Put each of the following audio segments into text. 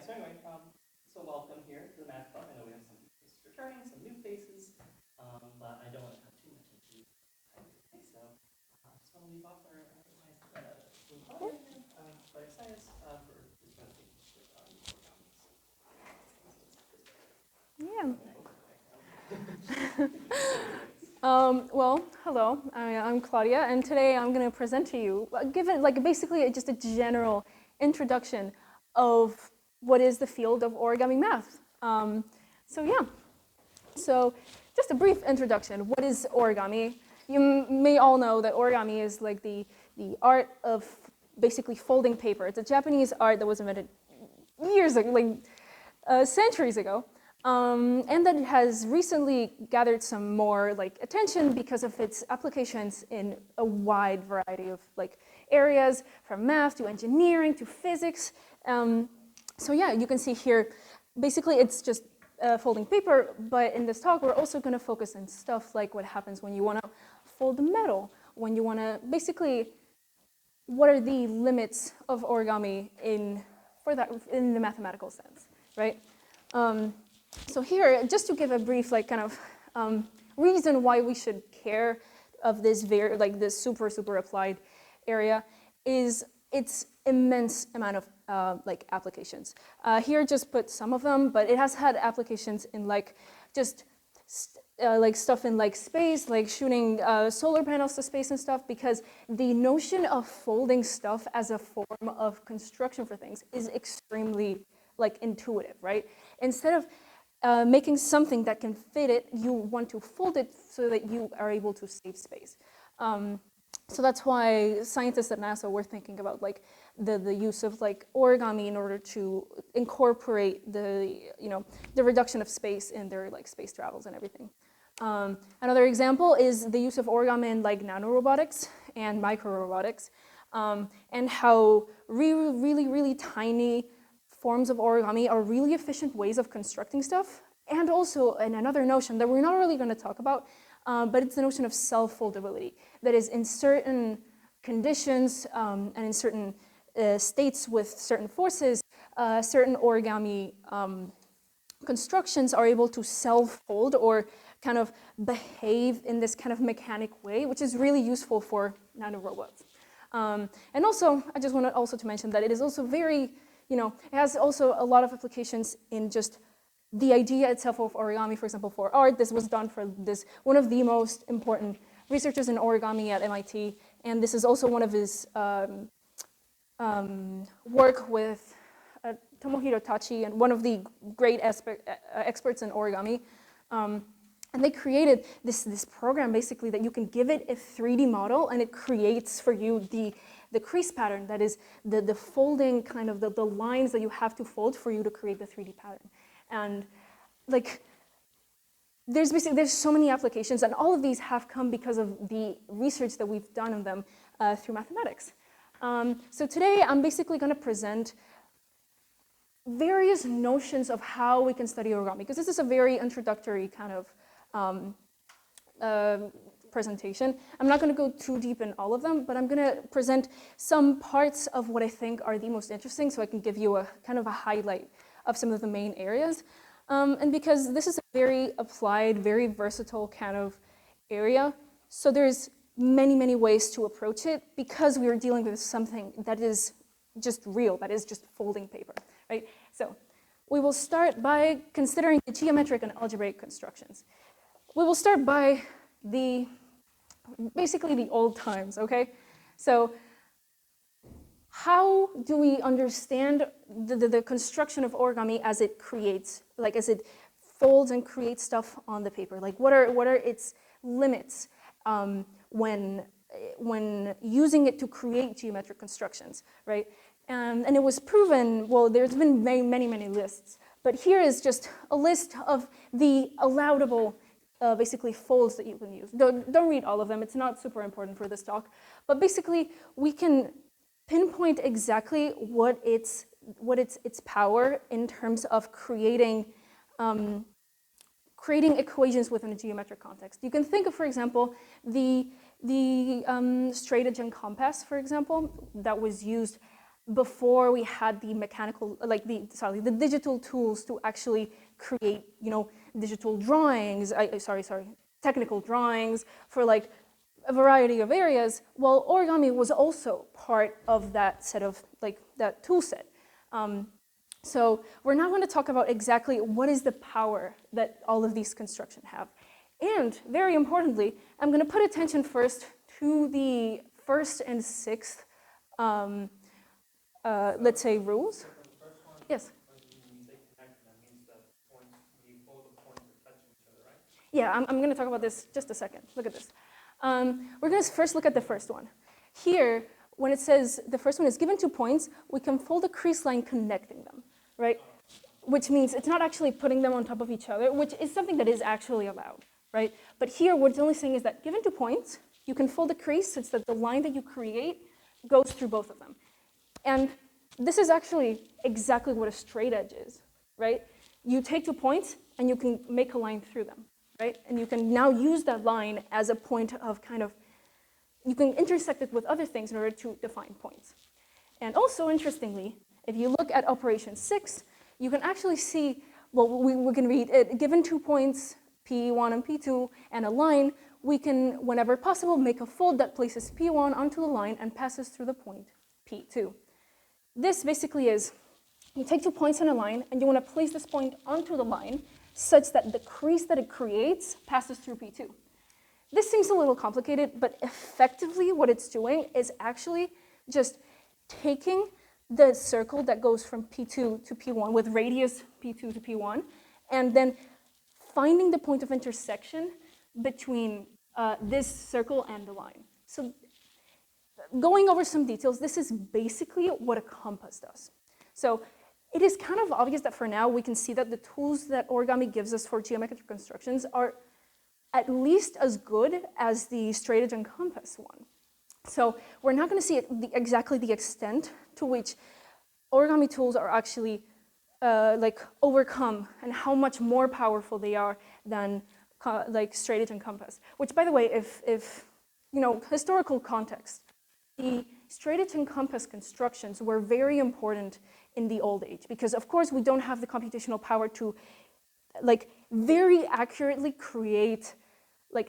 so anyway, so welcome here to the Math Club. I know we have some faces returning, some new faces, but I don't want to cut too much into time today, so I just want to leave off our nice Claire Science for this presentation Well, hello, I'm Claudia, and today I'm going to present to you, basically just a general introduction of what is the field of origami math. So just a brief introduction. What is origami? You may all know that origami is like the art of basically folding paper. It's a Japanese art that was invented years ago, centuries ago. And that has recently gathered some more attention because of its applications in a wide variety of areas, from math to engineering to physics. So yeah, you can see here, basically it's just folding paper, but in this talk we're also going to focus on stuff like what happens when you want to fold metal, when you want to basically, what are the limits of origami in the mathematical sense, right? So here, just to give a brief reason why we should care of this this super applied area is its immense amount of applications. Here just put some of them, but it has had applications in stuff in space, like shooting solar panels to space and stuff, because the notion of folding stuff as a form of construction for things is extremely intuitive, right? Instead of making something that can fit it, you want to fold it so that you are able to save space. So that's why scientists at NASA were thinking about the use of origami in order to incorporate the reduction of space in their space travels and everything. Another example is the use of origami in nano-robotics and micro-robotics, and how really tiny forms of origami are really efficient ways of constructing stuff. And also, another notion that we're not really going to talk about, but it's the notion of self-foldability. That is, in certain conditions and in certain states with certain forces, certain origami constructions are able to self-fold or kind of behave in this kind of mechanic way, which is really useful for nanorobots. And also, I just wanted also to mention that it is also very, it has also a lot of applications in just the idea itself of origami. For example, for art, this was done for one of the most important researchers in origami at MIT, and this is also one of his work with Tomohiro Tachi, and one of the great experts in origami. And they created this program basically that you can give it a 3D model, and it creates for you the crease pattern, that is the folding kind of the lines that you have to fold for you to create the 3D pattern. And there's so many applications, and all of these have come because of the research that we've done on them through mathematics. So today I'm basically going to present various notions of how we can study origami, because this is a very introductory kind of presentation. I'm not going to go too deep in all of them, but I'm going to present some parts of what I think are the most interesting, so I can give you a kind of a highlight of some of the main areas. And because this is a very applied, very versatile kind of area, so there's many ways to approach it, because we are dealing with something that is just real, that is just folding paper, right? So we will start by considering the geometric and algebraic constructions. We will start by basically the old times, okay? So how do we understand the construction of origami as it creates, as it folds and creates stuff on the paper? What are its limits when using it to create geometric constructions, right? And it was proven, well, there's been many lists, but here is just a list of the allowable basically folds that you can use. Don't read all of them, it's not super important for this talk, but basically we can pinpoint exactly what its power in terms of creating equations within a geometric context. You can think of, for example, the straightedge compass, for example, that was used before we had the mechanical, like the digital tools to actually create, digital drawings, technical drawings for like a variety of areas. Well, origami was also part of that set of, like, that tool set. So we're now going to talk about exactly what is the power that all of these constructions have. And very importantly, I'm going to put attention first to the first and sixth, let's say, rules. So for the first one, Yes. when you say connect, that means that all the points are touching each other, right? Yeah, I'm going to talk about this just a second. Look at this. We're going to first look at the first one. Here, when it says the first one is given 2 points, we can fold a crease line connecting them, right? Which means it's not actually putting them on top of each other, which is something that is actually allowed, right? But here, what it's only saying is that given 2 points, you can fold a crease such that the line that you create goes through both of them. And this is actually exactly what a straight edge is, right? You take 2 points, and you can make a line through them, right? And you can now use that line as a point of you can intersect it with other things in order to define points. And also, interestingly, if you look at operation 6, you can actually see, well, we can read it, given 2 points, P1 and P2, and a line, we can, whenever possible, make a fold that places P1 onto the line and passes through the point P2. This basically is, you take 2 points in a line, and you want to place this point onto the line such that the crease that it creates passes through P2. This seems a little complicated, but effectively what it's doing is actually just taking the circle that goes from P2 to P1 with radius P2 to P1, and then finding the point of intersection between this circle and the line. So going over some details, this is basically what a compass does. So it is kind of obvious that for now we can see that the tools that origami gives us for geometric constructions are at least as good as the straight edge and compass one. So we're not going to see exactly the extent to which origami tools are actually overcome and how much more powerful they are than like straight edge and compass. Which, by the way, if historical context, the straight edge and compass constructions were very important in the old age because, of course, we don't have the computational power to very accurately create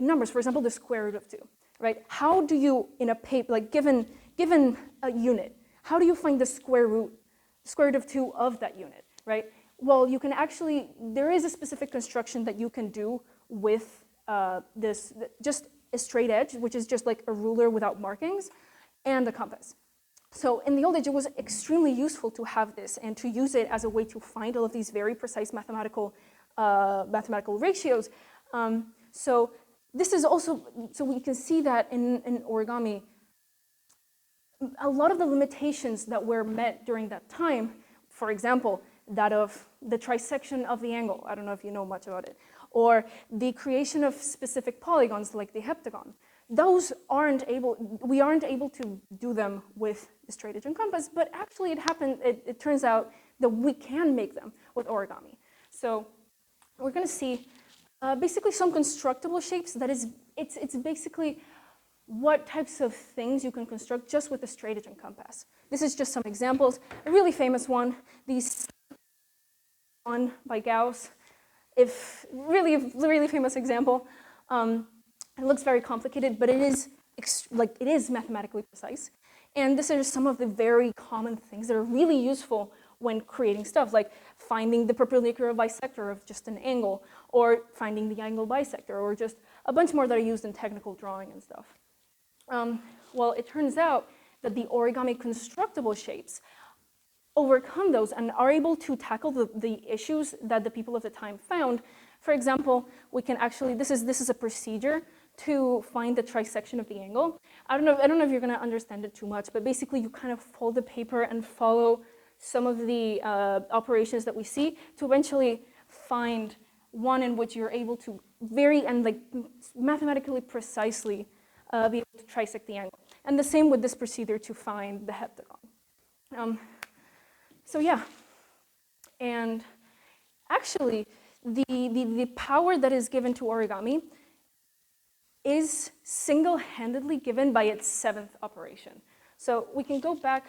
numbers. For example, the square root of 2, right? How do you, in a paper, given a unit, how do you find the square root of 2 of that unit, right? Well, you can actually, there is a specific construction that you can do with just a straight edge, which is just like a ruler without markings, and a compass. So in the old age, it was extremely useful to have this and to use it as a way to find all of these very precise mathematical ratios. So this is also, so we can see that in origami, a lot of the limitations that were met during that time, for example, that of the trisection of the angle, I don't know if you know much about it, or the creation of specific polygons like the heptagon, those we aren't able to do them with the straight edge and compass, but actually it turns out that we can make them with origami. So we're going to see basically some constructible shapes. That is, it's basically what types of things you can construct just with the straight edge and compass. This is just some examples. A really famous one, these one by Gauss. Really famous example. It looks very complicated, but it is mathematically precise. And these are some of the very common things that are really useful when creating stuff, like finding the perpendicular bisector of just an angle, or finding the angle bisector, or just a bunch more that are used in technical drawing and stuff. Well, it turns out that the origami constructible shapes overcome those and are able to tackle the issues that the people of the time found. For example, we can actually, this is a procedure to find the trisection of the angle. I don't know if you're going to understand it too much, but basically you kind of fold the paper and follow some of the operations that we see to eventually find one in which you're able to mathematically precisely be able to trisect the angle. And the same with this procedure to find the heptagon. So yeah, and actually the power that is given to origami is single-handedly given by its 7th operation. So we can go back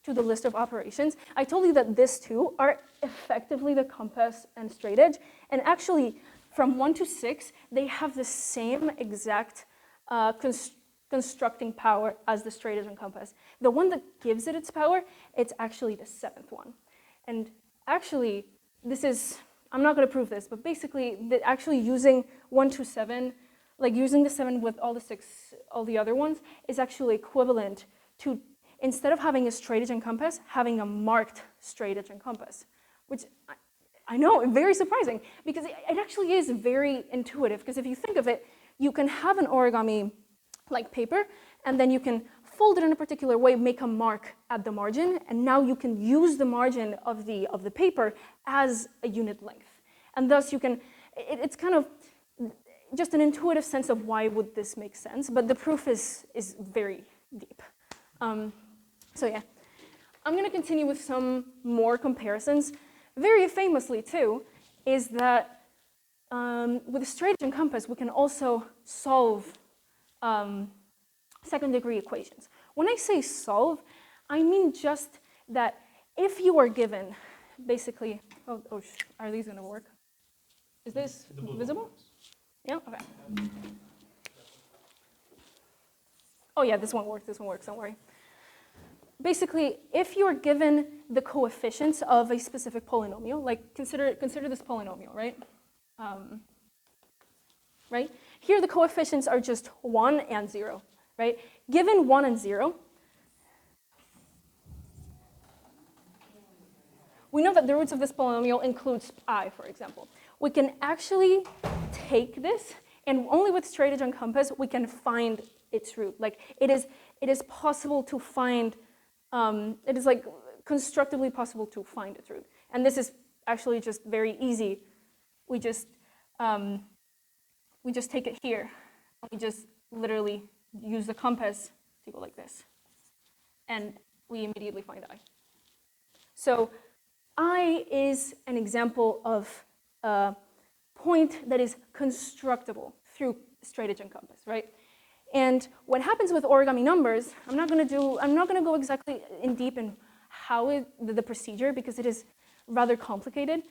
to the list of operations. I told you that these two are effectively the compass and straight edge. And actually, from 1 to 6, they have the same exact constructing power as the straight edge and compass. The one that gives it its power, it's actually the 7th one. And actually, this is, I'm not going to prove this, but basically, actually using 1 to 7, like using the 7 with all the other ones, is actually equivalent to, instead of having a straight edge and compass, having a marked straight edge and compass, which I know, very surprising, because it actually is very intuitive, because if you think of it, you can have an origami-like paper, and then you can fold it in a particular way, make a mark at the margin, and now you can use the margin of the paper as a unit length. And thus you can, it's kind of just an intuitive sense of why would this make sense, but the proof is very deep. So yeah, I'm going to continue with some more comparisons. Very famously too, is that with a straight edge and compass, we can also solve second degree equations. When I say solve, I mean just that if you are given, basically, are these going to work? Is this visible? Yeah, okay. Oh yeah, this one works, don't worry. Basically, if you're given the coefficients of a specific polynomial, like consider this polynomial, right? Right? Here the coefficients are just 1 and 0, right? Given 1 and 0, we know that the roots of this polynomial includes I, for example. We can actually take this, and only with straight edge and compass, we can find its root. Like, it is possible to find, it is like constructively possible to find its root. And this is actually just very easy. We just take it here. We just literally use the compass to go like this. And we immediately find I. So I is an example of a point that is constructible through straight edge and compass, right? And what happens with origami numbers, I'm not going to go exactly in deep in how the procedure, because it is rather complicated,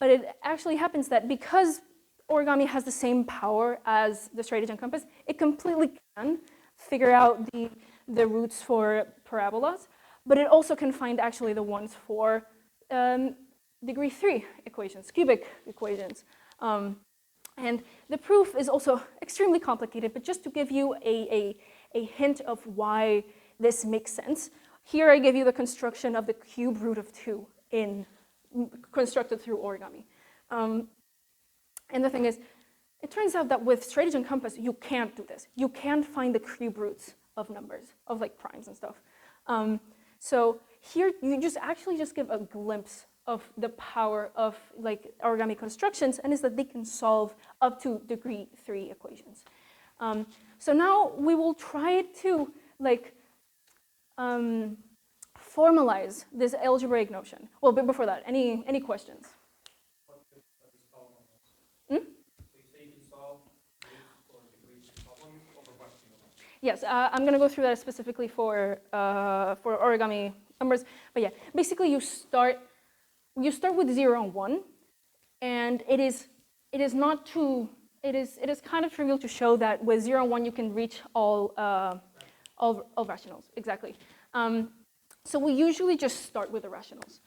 but it actually happens that because origami has the same power as the straight edge and compass, it completely can figure out the roots for parabolas, but it also can find actually the ones for degree 3 equations, cubic equations. And the proof is also extremely complicated, but just to give you a hint of why this makes sense, here I give you the construction of the cube root of 2 constructed through origami. And the thing is, it turns out that with straight edge and compass, you can't do this. You can't find the cube roots of numbers, of like primes and stuff. So here you actually just give a glimpse of the power of like origami constructions, and is that they can solve up to degree 3 equations. So now we will try to like formalize this algebraic notion. Well, but before that, any questions? Yes, I'm going to go through that specifically for origami numbers. But yeah, basically you start with 0 and 1, and it is kind of trivial to show that with 0 and 1 you can reach all rationals, exactly. So we usually just start with the rationals.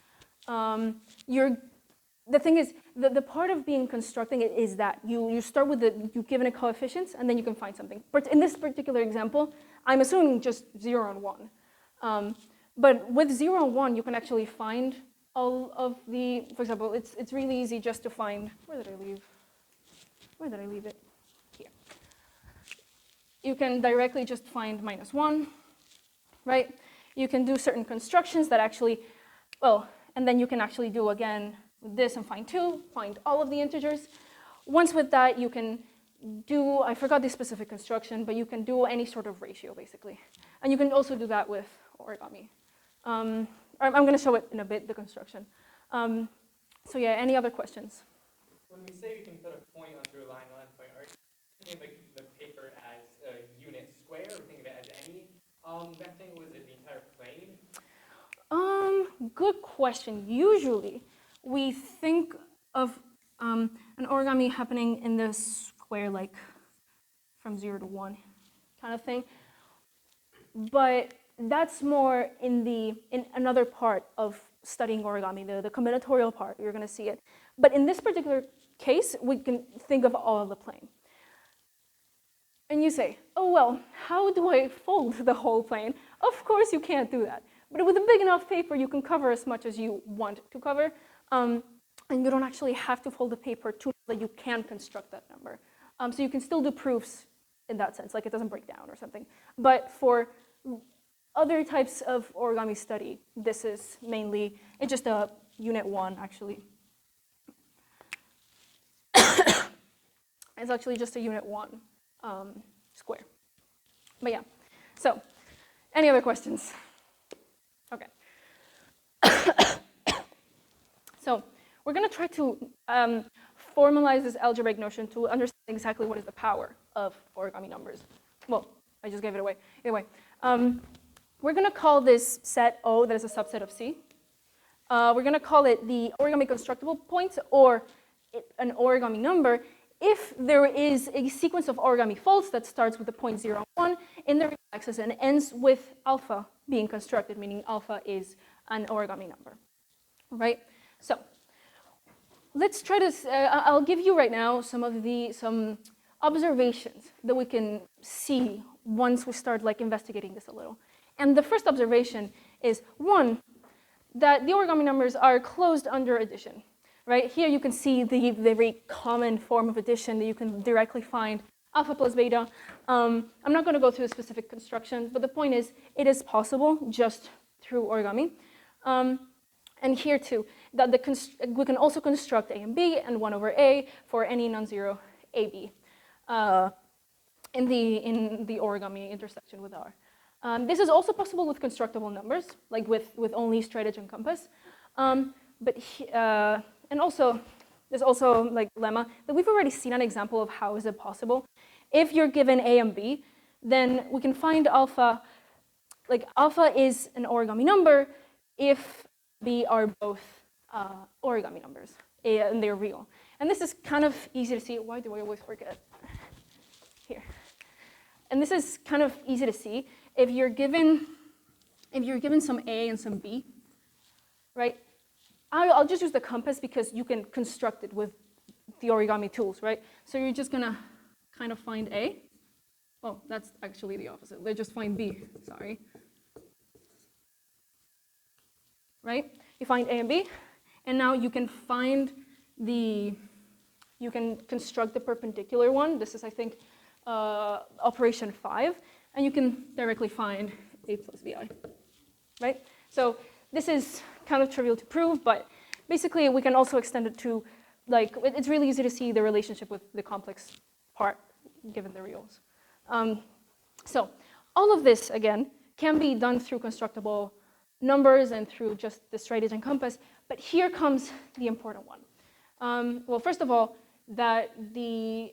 The thing is, the part of being constructing it is that you start with you've given a coefficients, and then you can find something. But in this particular example, I'm assuming just 0 and 1. But with 0 and 1, you can actually find all of the, for example, it's really easy just to find, where did I leave it? Here. You can directly just find -1, right? You can do certain constructions that actually, well, and then you can actually do again with this and find 2, find all of the integers. Once with that, you can do, I forgot the specific construction, but you can do any sort of ratio, basically. And you can also do that with origami. I'm going to show it in a bit, the construction. So yeah, any other questions? When we say you can put a point onto a line on point, are you thinking of the paper as a unit square, or thinking of it as any rectangle? Is it the entire plane? Good question. Usually, we think of an origami happening in the square, like from 0 to 1 kind of thing. But that's more in another part of studying origami, the combinatorial part. You're going to see it. But in this particular case, we can think of all of the plane. And you say, oh, well, how do I fold the whole plane? Of course you can't do that. But with a big enough paper, you can cover as much as you want to cover. And you don't actually have to fold the paper too much that you can construct that number. So you can still do proofs in that sense, like it doesn't break down or something. But for other types of origami study, this is mainly, it's just a unit 1, actually. It's actually just a unit 1 square. But yeah, so any other questions? Okay. So we're going to try to formalize this algebraic notion to understand exactly what is the power of origami numbers. Well, I just gave it away. Anyway, we're going to call this set O, that is a subset of C. We're going to call it the origami constructible points, or an origami number, if there is a sequence of origami faults that starts with the point 0, 1 in the real axis and ends with alpha being constructed, meaning alpha is an origami number, right? So let's try to, I'll give you right now some observations that we can see once we start like investigating this a little. And the first observation is, one, that the origami numbers are closed under addition. Right here, you can see the very common form of addition that you can directly find, alpha plus beta. I'm not going to go through the specific constructions, but the point is, it is possible just through origami. And here too, that we can also construct A and B and 1 over A for any non-zero AB in the origami intersection with R. This is also possible with constructible numbers, like with only straightedge and compass. And also, there's also like lemma that we've already seen an example of how is it possible. If you're given A and B, then we can find alpha, like alpha is an origami number if B are both origami numbers, and they're real. And this is kind of easy to see. Why do I always forget? Here. And this is kind of easy to see. If you're given some A and some B, right? I'll just use the compass because you can construct it with the origami tools, right? So you're just gonna kind of find A. Oh, that's actually the opposite. They just find B, sorry. Right? You find A and B, and now you can construct the perpendicular one. This is, I think, operation 5, and you can directly find A plus BI, right? So this is kind of trivial to prove, but basically we can also extend it to, like, it's really easy to see the relationship with the complex part given the reals. So all of this, again, can be done through constructible numbers and through just the straightedge and compass, but here comes the important one. Well, first of all, that we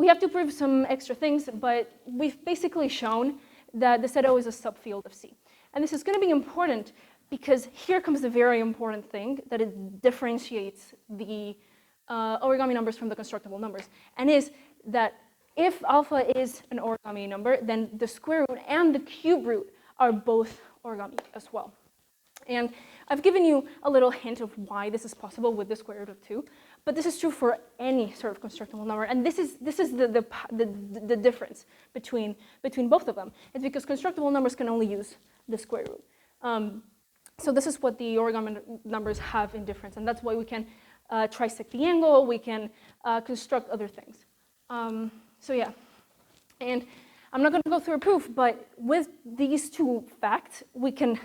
have to prove some extra things, but we've basically shown that the set O is a subfield of C. And this is going to be important because here comes the very important thing, that it differentiates the origami numbers from the constructible numbers, and is that if alpha is an origami number, then the square root and the cube root are both origami as well. And I've given you a little hint of why this is possible with the square root of 2, but this is true for any sort of constructible number, and this is the difference between both of them. It's because constructible numbers can only use the square root. So this is what the origami numbers have in difference, and that's why we can trisect the angle, we can construct other things. So yeah, and I'm not going to go through a proof, but with these two facts, we can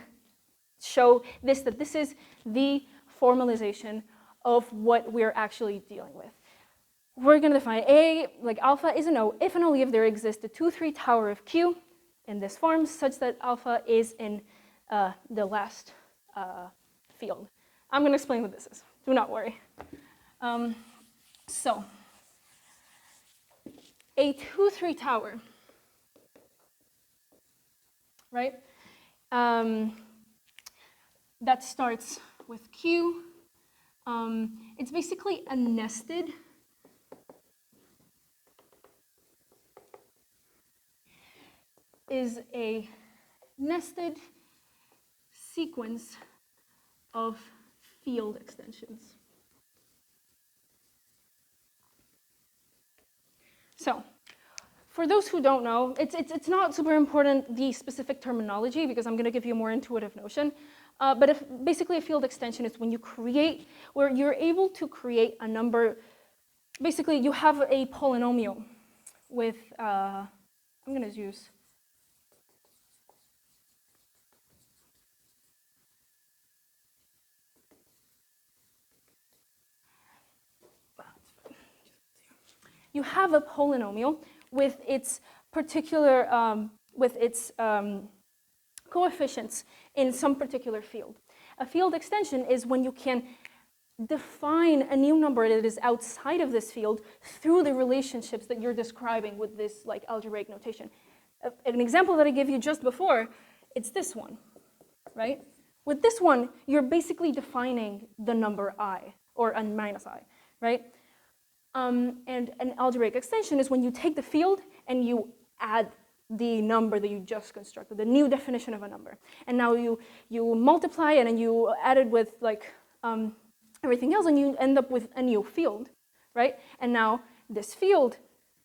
show that this is the formalization of what we're actually dealing with. We're going to define A, like alpha is an O, if and only if there exists a 2-3 tower of Q in this form, such that alpha is in the last field. I'm going to explain what this is. Do not worry. So a 2-3 tower, right? that starts with Q. It's basically a nested sequence of field extensions. So, for those who don't know, it's not super important, the specific terminology, because I'm going to give you a more intuitive notion. But basically a field extension is when where you're able to create a number. Basically, you have a polynomial with, I'm going to use, you have a polynomial with its particular, coefficients in some particular field. A field extension is when you can define a new number that is outside of this field through the relationships that you're describing with this like algebraic notation. An example that I gave you just before, it's this one, right? With this one, you're basically defining the number I, or n minus I, right? And an algebraic extension is when you take the field and you add the number that you just constructed, the new definition of a number. And now you multiply it and you add it with like everything else and you end up with a new field, right? And now this field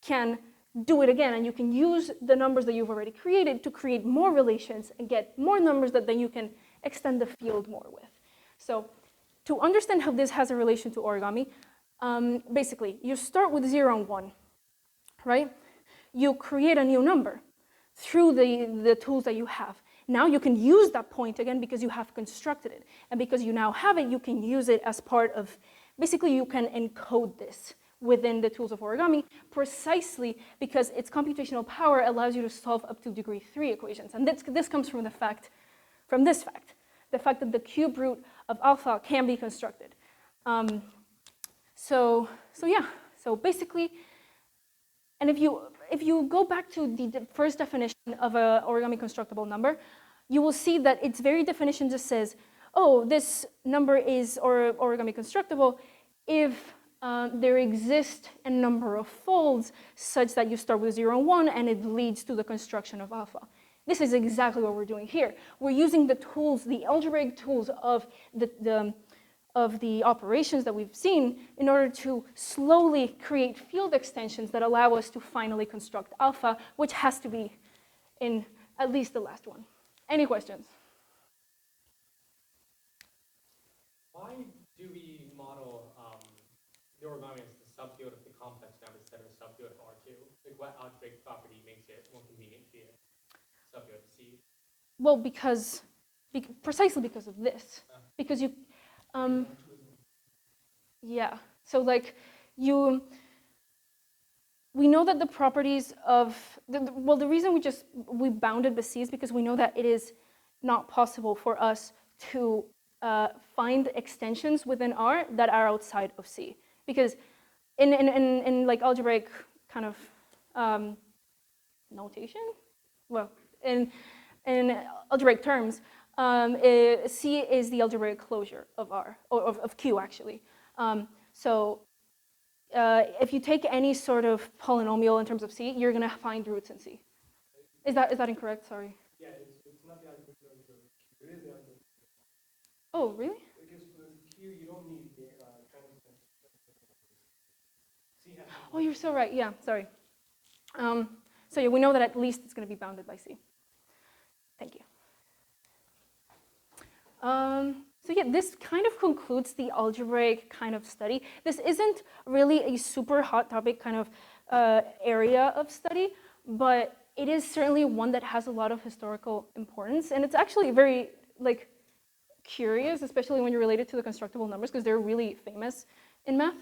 can do it again and you can use the numbers that you've already created to create more relations and get more numbers that then you can extend the field more with. So to understand how this has a relation to origami, basically you start with 0 and 1, right? You create a new number through the tools that you have. Now you can use that point again because you have constructed it. And because you now have it, you can use it as part of, basically you can encode this within the tools of origami precisely because its computational power allows you to solve up to degree 3 equations. And this comes from this fact, the fact that the cube root of alpha can be constructed. So basically, and if you go back to the first definition of an origami constructible number, you will see that its very definition just says, oh, this number is origami constructible if there exists a number of folds such that you start with 0 and 1 and it leads to the construction of alpha. This is exactly what we're doing here. We're using the tools, the algebraic tools of the operations that we've seen in order to slowly create field extensions that allow us to finally construct alpha, which has to be in at least the last one. Any questions? Why do we model the origami as the subfield of the complex number instead of a subfield of R2? Like what algebraic property makes it more convenient to be a subfield of C? Well, precisely because of this. Because you, yeah. So like we know that the properties of, the reason we bounded with C is because we know that it is not possible for us to find extensions within R that are outside of C. Because in like algebraic kind of notation, well, in algebraic terms, C is the algebraic closure of R, or of Q actually. If you take any sort of polynomial in terms of C, you're going to find roots in C. Is that incorrect? Sorry. Yeah, it's not the algebraic closure. It is the algebraic closure. Oh, really? Because for Q, you don't need the transpose. C has. Oh, you're so right. Yeah, sorry. So yeah, we know that at least it's going to be bounded by C. Thank you. So yeah, this kind of concludes the algebraic kind of study. This isn't really a super hot topic kind of area of study, but it is certainly one that has a lot of historical importance, and it's actually very like curious, especially when you relate it to the constructible numbers, because they're really famous in math.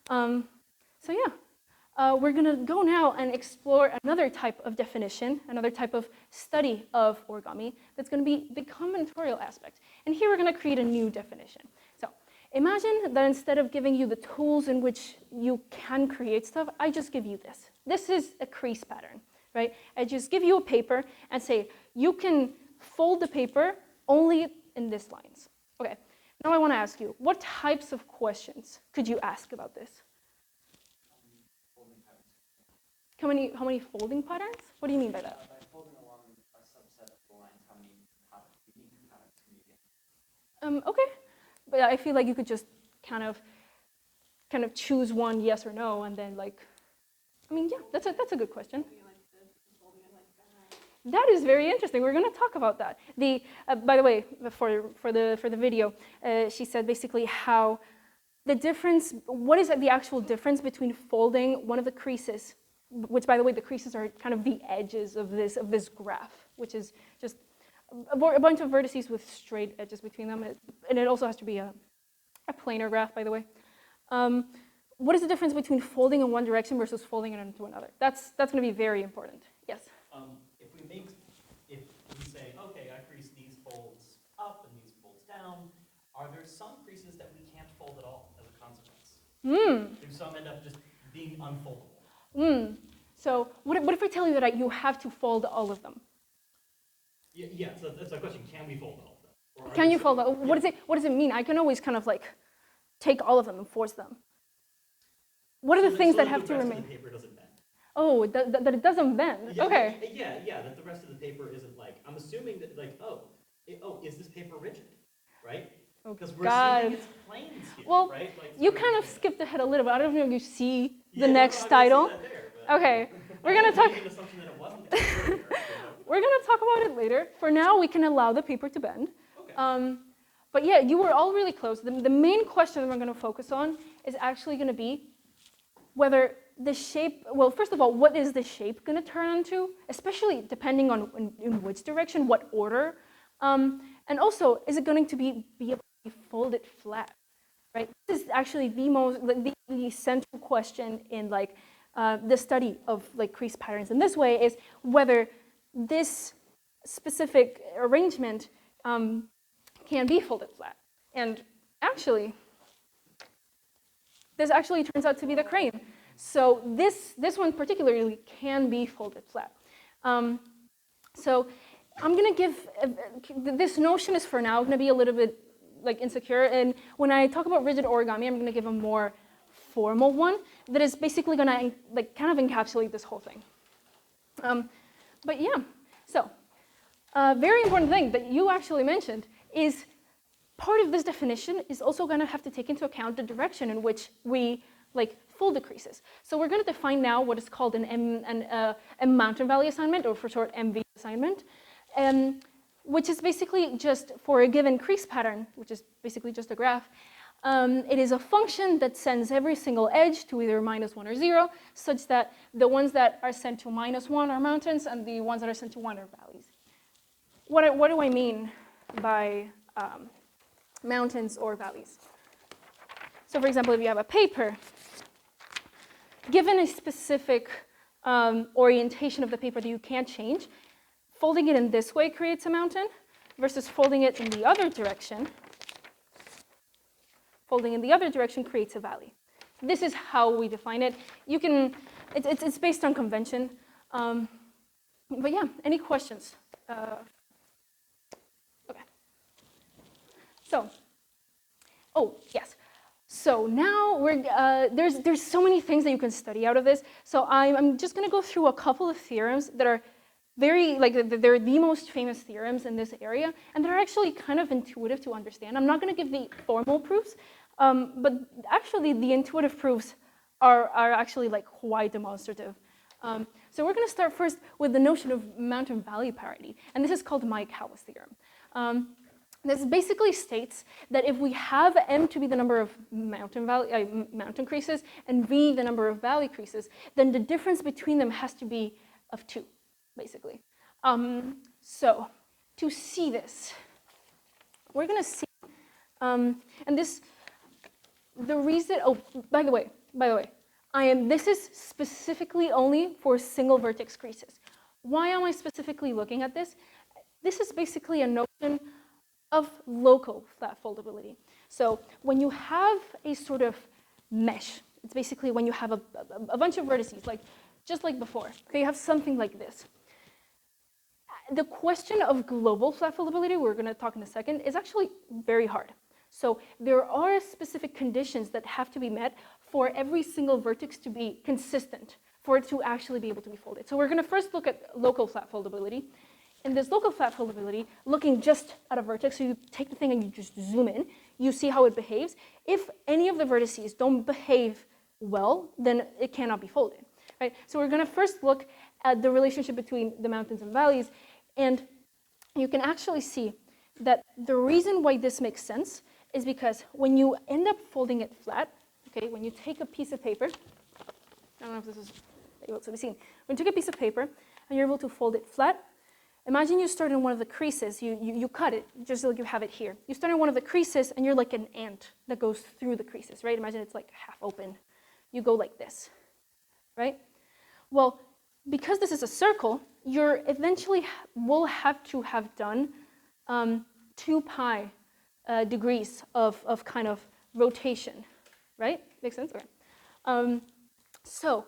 So yeah, we're gonna go now and explore another type of definition, another type of study of origami that's gonna be the combinatorial aspect. And here we're gonna create a new definition. So imagine that instead of giving you the tools in which you can create stuff, I just give you this. This is a crease pattern, right? I just give you a paper and say, you can fold the paper only in these lines. Okay, now I want to ask you, what types of questions could you ask about this? How many folding patterns? What do you mean by that? By folding along a subset of the lines, how many unique patterns can you get? Okay, but I feel like you could just kind of choose one, yes or no, and then like, I mean, yeah, that's a good question. That is very interesting. We're going to talk about that. By the way, for the video, she said basically how the difference. What is the actual difference between folding one of the creases, which, by the way, the creases are kind of the edges of this graph, which is just a bunch of vertices with straight edges between them, and it also has to be a planar graph, by the way. What is the difference between folding in one direction versus folding it into another? That's going to be very important. Yes. If we say, okay, I crease these folds up and these folds down, are there some creases that we can't fold at all as a consequence? Do some end up just being unfoldable? So what if I tell you that you have to fold all of them? Yeah, so that's a question. Can we fold all of them? Can you fold all? What does it mean? I can always kind of like take all of them and force them. What are the things that have to remain? The paper doesn't bend. Oh, that it doesn't bend. Yeah, okay. Yeah, that the rest of the paper isn't like, I'm assuming that like, is this paper rigid, right? Oh, because we're God. assuming it's planes here, Well, right? Like, you kind of skipped ahead a little bit. I don't know if you see the next title. Okay, we're gonna talk. An assumption that it wasn't there, We're gonna talk about it later. For now, we can allow the paper to bend. Okay. But yeah, you were all really close. The main question that we're going to focus on is actually going to be whether the shape, well, first of all, what is the shape going to turn into, especially depending on in which direction, what order, and also, is it going to be able to be folded flat, right? This is actually the central question in like the study of like crease patterns in this way, is whether this specific arrangement can be folded flat. And actually, this actually turns out to be the crane. So this one particularly can be folded flat. So I'm going to give, this notion is for now going to be a little bit like insecure. And when I talk about rigid origami, I'm going to give a more formal one that is basically going to like kind of encapsulate this whole thing. But yeah, so a very important thing that you actually mentioned is part of this definition is also going to have to take into account the direction in which we like fold the creases. So we're going to define now what is called a mountain value assignment, or for short MV assignment, which is basically just for a given crease pattern, which is basically just a graph. It is a function that sends every single edge to either -1 or 0, such that the ones that are sent to -1 are mountains and the ones that are sent to 1 are valleys. What do I mean by mountains or valleys? So for example, if you have a paper, given a specific orientation of the paper that you can't change, folding it in this way creates a mountain versus folding it in the other direction. Folding in the other direction creates a valley. This is how we define it. You can, it's based on convention. But yeah, any questions? Okay. So, oh yes. So now we're, there's so many things that you can study out of this. So I'm just going to go through a couple of theorems that are very, like, they're the most famous theorems in this area, and they're actually kind of intuitive to understand. I'm not going to give the formal proofs, but actually the intuitive proofs are actually like quite demonstrative. So we're going to start first with the notion of mountain-valley parity, and this is called Miyazaki's theorem. This basically states that if we have m to be the number of mountain creases and v the number of valley creases, then the difference between them has to be of 2, basically. So to see this, we're going to see, and this, the reason. Oh, by the way, this is specifically only for single vertex creases. Why am I specifically looking at this? This is basically a notion of local flat foldability. So when you have a sort of mesh, it's basically when you have a bunch of vertices, like just like before. Okay, you have something like this. the question of global flat foldability, we're going to talk in a second, is actually very hard. So there are specific conditions that have to be met for every single vertex to be consistent, for it to actually be able to be folded. So we're going to first look at local flat foldability. In this local flat foldability, looking just at a vertex, so you take the thing and you just zoom in, you see how it behaves. If any of the vertices don't behave well, then it cannot be folded, right? So we're going to first look at the relationship between the mountains and valleys, and you can actually see that the reason why this makes sense is because when you end up folding it flat, okay, when you take a piece of paper, I don't know if this is able to be seen. When you take a piece of paper and you're able to fold it flat, imagine you start in one of the creases, you cut it, just like you have it here. You start in one of the creases and you're like an ant that goes through the creases, right? Imagine it's like half open. You go like this, right? Well, because this is a circle, you're eventually will have to have done 2 pi degrees of kind of rotation, right? Makes sense? Okay. So,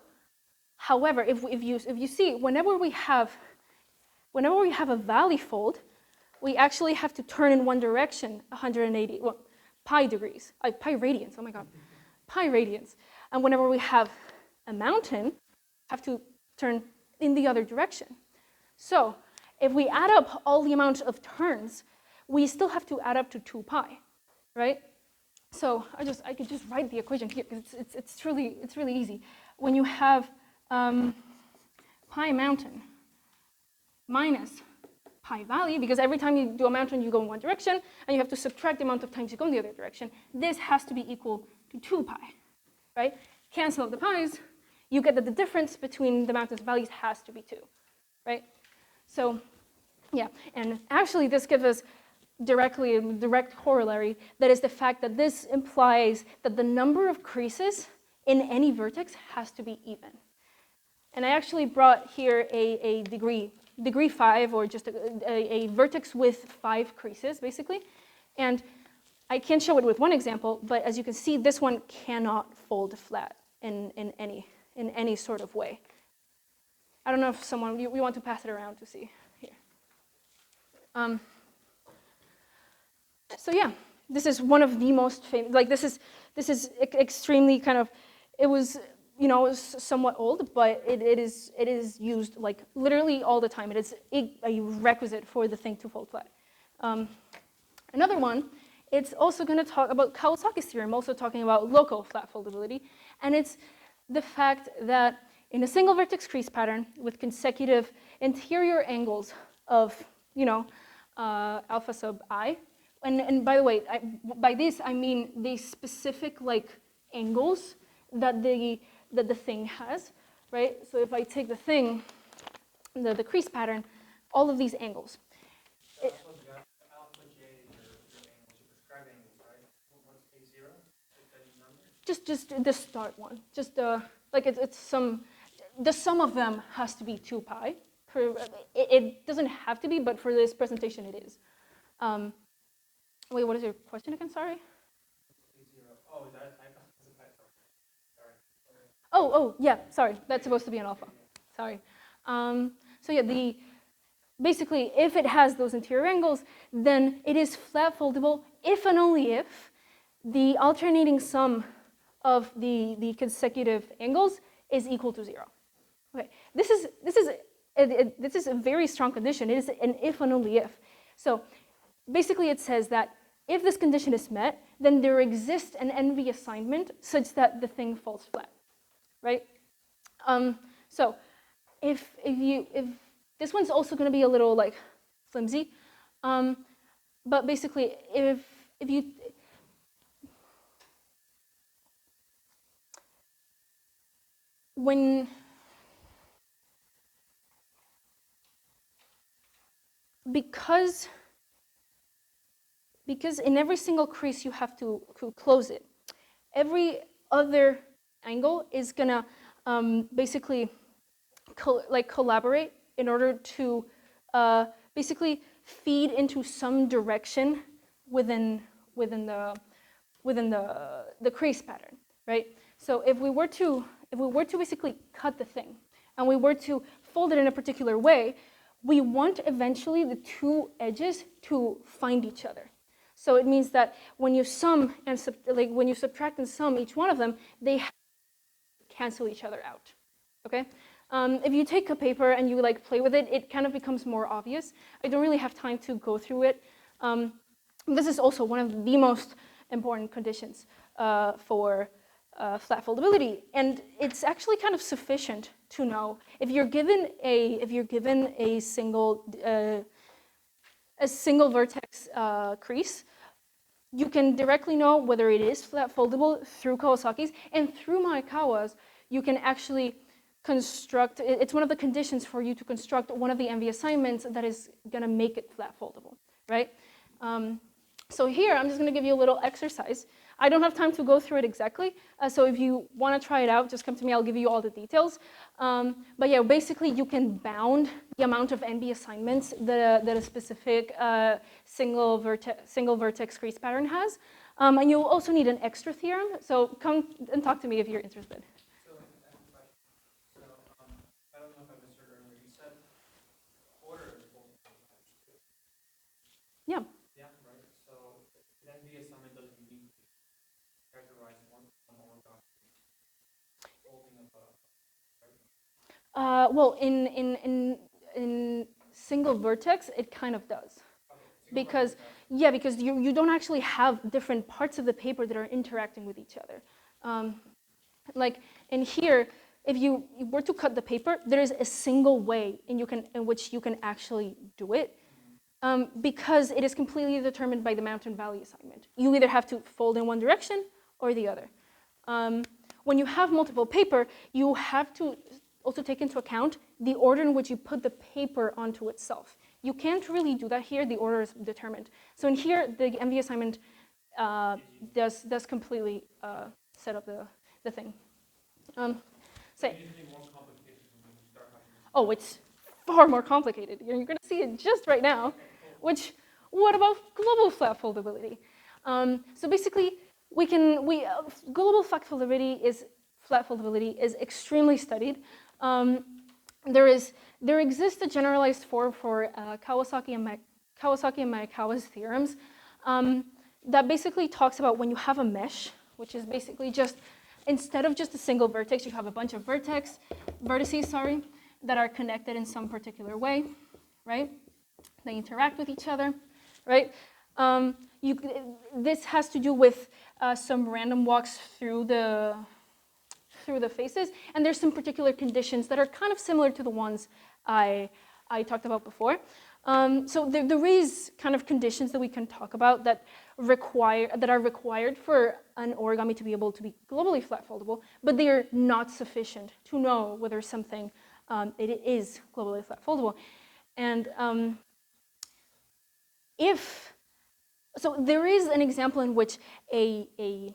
however, if you see, whenever we have a valley fold, we actually have to turn in one direction 180, well, pi degrees, pi radians, oh my God, pi radians. And whenever we have a mountain, have to turn in the other direction. So if we add up all the amount of turns, we still have to add up to 2 pi, right? So I could just write the equation here because it's really easy. When you have pi mountain minus pi valley, because every time you do a mountain, you go in one direction, and you have to subtract the amount of times you go in the other direction. This has to be equal to 2 pi, right? Cancel out the pi's, you get that the difference between the mountains and valleys has to be 2, right? So, yeah, and actually this gives us directly a direct corollary, that is the fact that this implies that the number of creases in any vertex has to be even. And I actually brought here a degree 5, or just a vertex with 5 creases, basically. And I can't show it with one example, but as you can see, this one cannot fold flat in any sort of way. I don't know if someone, we want to pass it around to see here. So yeah, this is one of the most famous, like this is extremely kind of, it was, you know, it was somewhat old, but it is used like literally all the time. It is a requisite for the thing to fold flat. Another one, it's also going to talk about Kawasaki's theorem, also talking about local flat foldability, and it's the fact that in a single vertex crease pattern with consecutive interior angles of, you know, alpha sub I, and by the way, by this I mean the specific like angles that the thing has, right? So if I take the thing, the crease pattern, all of these angles. Alpha J, your angles, your prescribed angles, right? What's A0? Is that your number? Just the start one. Just like it's some. The sum of them has to be 2 pi. It doesn't have to be, but for this presentation it is. Wait, what is your question again? Sorry. A0. Oh, I thought it was a Python. Sorry. Oh, yeah. Sorry, that's supposed to be an alpha. Sorry. So yeah, basically, if it has those interior angles, then it is flat foldable if and only if the alternating sum of the consecutive angles is equal to 0. Okay, this is a very strong condition. It is an if and only if. So basically, it says that if this condition is met, then there exists an NV assignment such that the thing falls flat, right? So if this one's also going to be a little like flimsy, but basically if you because in every single crease you have to close it, every other angle is gonna basically collaborate in order to basically feed into some direction within the crease pattern, right? So if we were to basically cut the thing and we were to fold it in a particular way, we want eventually the two edges to find each other. So it means that when you sum and when you subtract and sum each one of them, they cancel each other out. Okay? If you take a paper and you like play with it, it kind of becomes more obvious. I don't really have time to go through it. This is also one of the most important conditions for flat foldability, and it's actually kind of sufficient to know if you're given a single vertex crease. You can directly know whether it is flat foldable through Kawasaki's, and through Morikawa's, you can actually construct. It's one of the conditions for you to construct one of the MV assignments that is going to make it flat foldable, right? So here, I'm just going to give you a little exercise. I don't have time to go through it exactly, so if you want to try it out, just come to me. I'll give you all the details. But yeah, basically, you can bound the amount of NB assignments that a specific single vertex crease pattern has. And you'll also need an extra theorem, so come and talk to me if you're interested. So, I have a question. So, I don't know if I misheard earlier. You said order is folding. Yeah. Yeah, right. So, then the assignment doesn't need to characterize one origami folding of a. Well, in single vertex, it kind of does. Because you don't actually have different parts of the paper that are interacting with each other. Like in here, if you were to cut the paper, there is a single way in which you can actually do it, because it is completely determined by the mountain valley assignment. You either have to fold in one direction or the other. When you have multiple paper, you have to also take into account the order in which you put the paper onto itself. You can't really do that here. The order is determined. So in here, the MV assignment does completely set up the thing. Oh, it's far more complicated. You're going to see it just right now. What about global flat foldability? So basically, global flat foldability is extremely studied. There exists a generalized form for Kawasaki and Morikawa's theorems that basically talks about when you have a mesh, which is basically just, instead of just a single vertex, you have a bunch of vertices, that are connected in some particular way, right? They interact with each other, right? This has to do with some random walks through the faces, and there's some particular conditions that are kind of similar to the ones I talked about before. So there is kind of conditions that we can talk about that are required for an origami to be able to be globally flat foldable, but they are not sufficient to know whether something it is globally flat foldable. And so there is an example in which a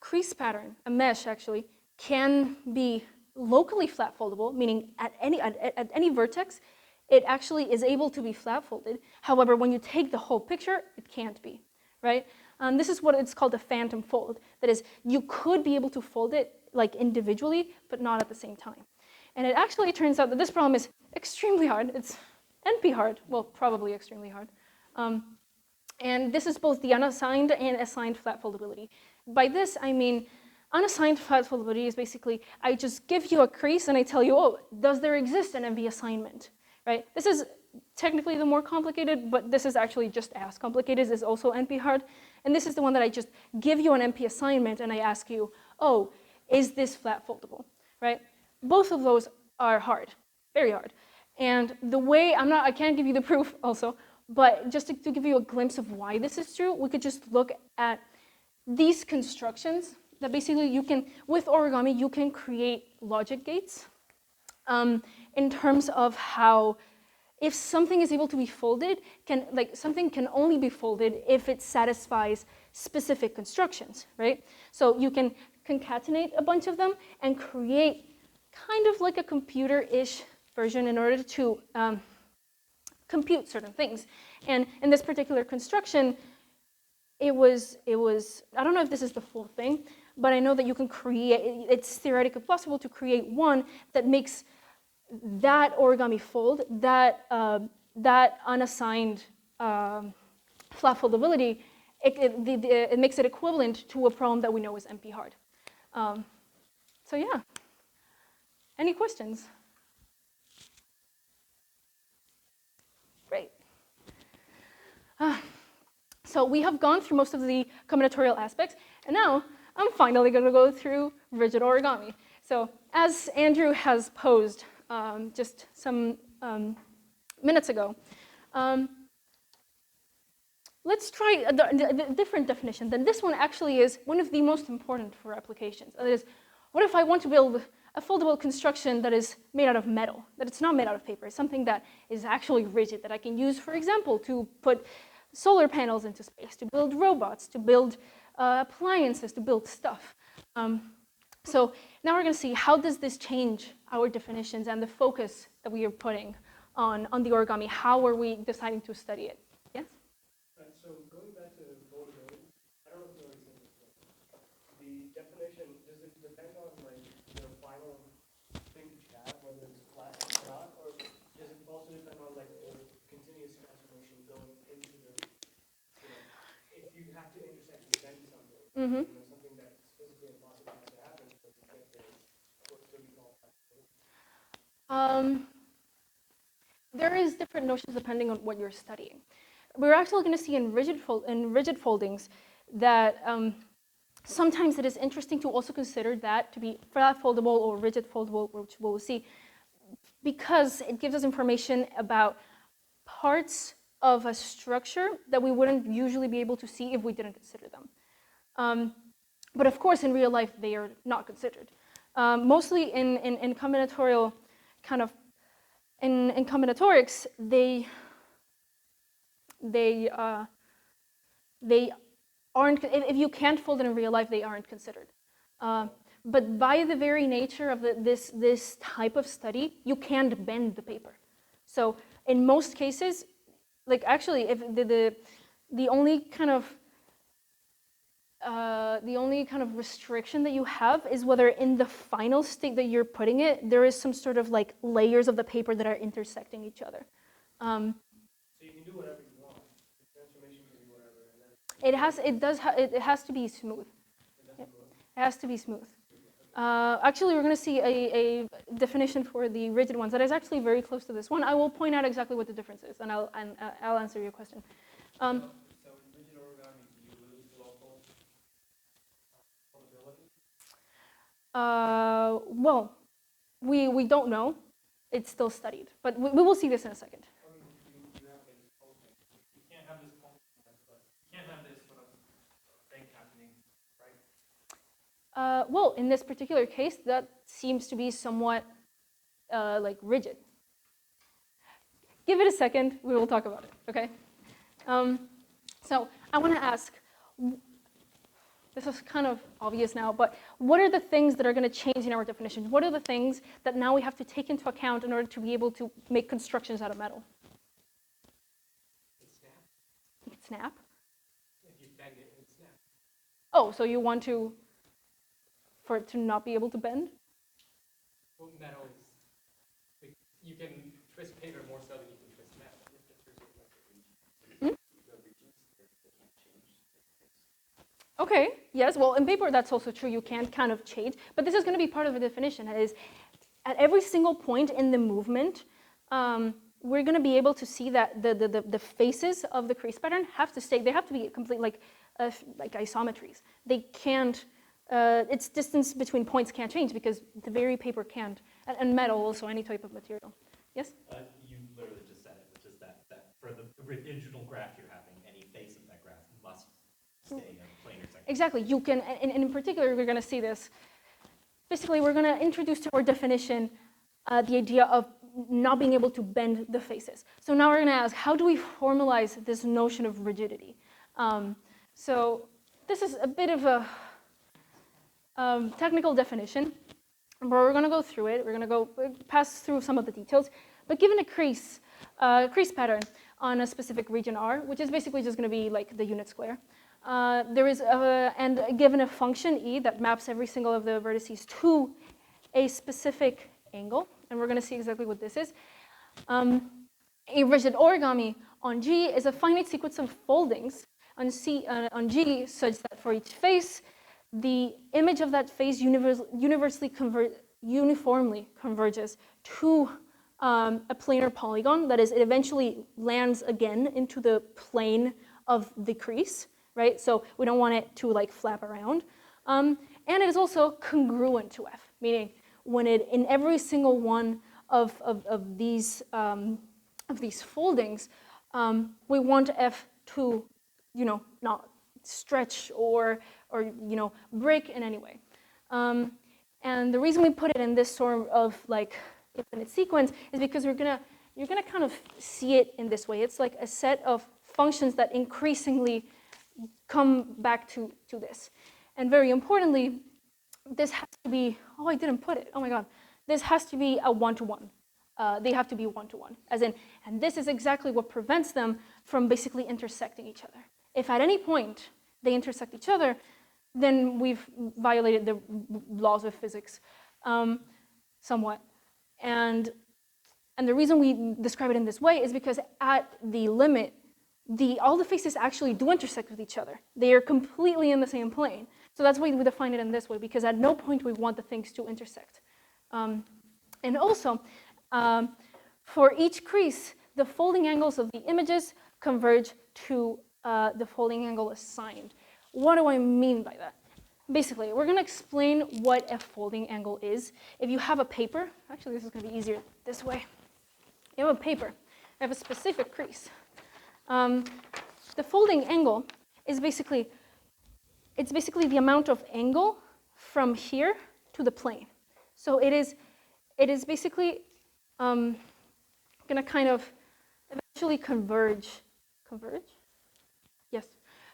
crease pattern, a mesh actually, can be locally flat foldable, meaning at any vertex, it actually is able to be flat folded. However, when you take the whole picture, it can't be, right? This is what it's called a phantom fold. That is, you could be able to fold it like individually, but not at the same time. And it actually turns out that this problem is extremely hard. It's NP hard, well, probably extremely hard. And this is both the unassigned and assigned flat foldability. By this, I mean unassigned flat foldability is basically, I just give you a crease and I tell you, oh, does there exist an MV assignment, right? This is technically the more complicated, but this is actually just as complicated. This is also NP hard. And this is the one that I just give you an NP assignment and I ask you, oh, is this flat foldable, right? Both of those are hard, very hard. And the way, I can't give you the proof also, but just to give you a glimpse of why this is true, we could just look at these constructions that basically you can, with origami, you can create logic gates in terms of how, if something is able to be folded, something can only be folded if it satisfies specific constructions, right? So you can concatenate a bunch of them and create kind of like a computer-ish version in order to compute certain things. And in this particular construction, it was, I don't know if this is the full thing, but I know that you can create, it's theoretically possible to create one that makes that origami fold, that unassigned flat foldability, it makes it equivalent to a problem that we know is NP-hard. So yeah, any questions? Great. So we have gone through most of the combinatorial aspects, and now I'm finally going to go through rigid origami. So as Andrew has posed just some minutes ago, let's try a different definition. Then this one actually is one of the most important for applications. That is, what if I want to build a foldable construction that is made out of metal, that it's not made out of paper, something that is actually rigid, that I can use, for example, to put solar panels into space, to build robots, to build appliances, to build stuff. So now we're going to see how does this change our definitions and the focus that we are putting on the origami. How are we deciding to study it? Yes? Right, so going back to foldability, I don't know if you already said this, but the definition, does it depend on like the final thing that you have, whether it's flat or not, or does it also depend on like the continuous transformation going into the, if you have to intersect and bend something, something that's physically impossible to happen, but to get there, what do we call that? There is different notions depending on what you're studying. We're actually going to see in rigid foldings that sometimes it is interesting to also consider that to be flat foldable or rigid foldable, which we'll see, because it gives us information about parts of a structure that we wouldn't usually be able to see if we didn't consider them. But of course, in real life, they are not considered. Mostly in combinatorial kind of, in combinatorics, they aren't, if you can't fold it in real life, they aren't considered. But by the very nature of this type of study, you can't bend the paper. So in most cases, like actually, if the only kind of restriction that you have is whether in the final state that you're putting it, there is some sort of like layers of the paper that are intersecting each other. So you can do whatever you want. The transformation can be whatever, and then It has to be smooth. It has to be smooth. Actually, we're going to see a definition for the rigid ones that is actually very close to this one. I will point out exactly what the difference is, and I'll answer your question. So in rigid origami, do you lose local foldability? Well, we don't know. It's still studied, but we will see this in a second. I mean, you have this folding. You can't have this folding, but you can't have this sort of thing happening, right? Well, in this particular case, that seems to be somewhat like rigid. Give it a second, we will talk about it, okay? So I want to ask, this is kind of obvious now, but what are the things that are going to change in our definition? What are the things that now we have to take into account in order to be able to make constructions out of metal? It snaps. It can snap. If you bend it, it snaps. Oh, so you want for it to not be able to bend? Well, metal is, like, you can twist paper more so than you can twist metal. Okay, yes, well, in paper that's also true, you can kind of change, but this is going to be part of the definition, that is, at every single point in the movement, we're going to be able to see that the faces of the crease pattern have to stay, they have to be complete, like isometries. They can't, its distance between points can't change because the very paper can't, and metal also, any type of material. Yes? You literally just said it, which is that for the original graph you're having, any face of that graph must stay in a planar section. Exactly, you can, and in particular, we're going to see this. Basically, we're going to introduce to our definition the idea of not being able to bend the faces. So now we're going to ask, how do we formalize this notion of rigidity? So this is a bit of a technical definition, but we're going to go through it. We're going to go pass through some of the details. But given a crease pattern on a specific region R, which is basically just going to be like the unit square, there is and given a function E that maps every single of the vertices to a specific angle, and we're going to see exactly what this is. A rigid origami on G is a finite sequence of foldings on G such that for each face, the image of that face uniformly converges to a planar polygon. That is, it eventually lands again into the plane of the crease, right? So we don't want it to like flap around. And it is also congruent to F, meaning when it, in every single one of these foldings, we want F to, not stretch or break in any way. And the reason we put it in this sort of like infinite sequence is because you're gonna kind of see it in this way. It's like a set of functions that increasingly come back to this. And very importantly, this has to be, oh, I didn't put it, oh my God. This has to be a one-to-one. They have to be one-to-one, as in, and this is exactly what prevents them from basically intersecting each other. If at any point they intersect each other, then we've violated the laws of physics somewhat. And the reason we describe it in this way is because at the limit, all the faces actually do intersect with each other. They are completely in the same plane. So that's why we define it in this way, because at no point we want the things to intersect. And also, for each crease, the folding angles of the images converge to the folding angle assigned. What do I mean by that? Basically, we're going to explain what a folding angle is. If you have a paper, actually this is going to be easier this way. You have a paper, you have a specific crease. The folding angle is basically the amount of angle from here to the plane. So it is basically going to kind of eventually converge? Yes,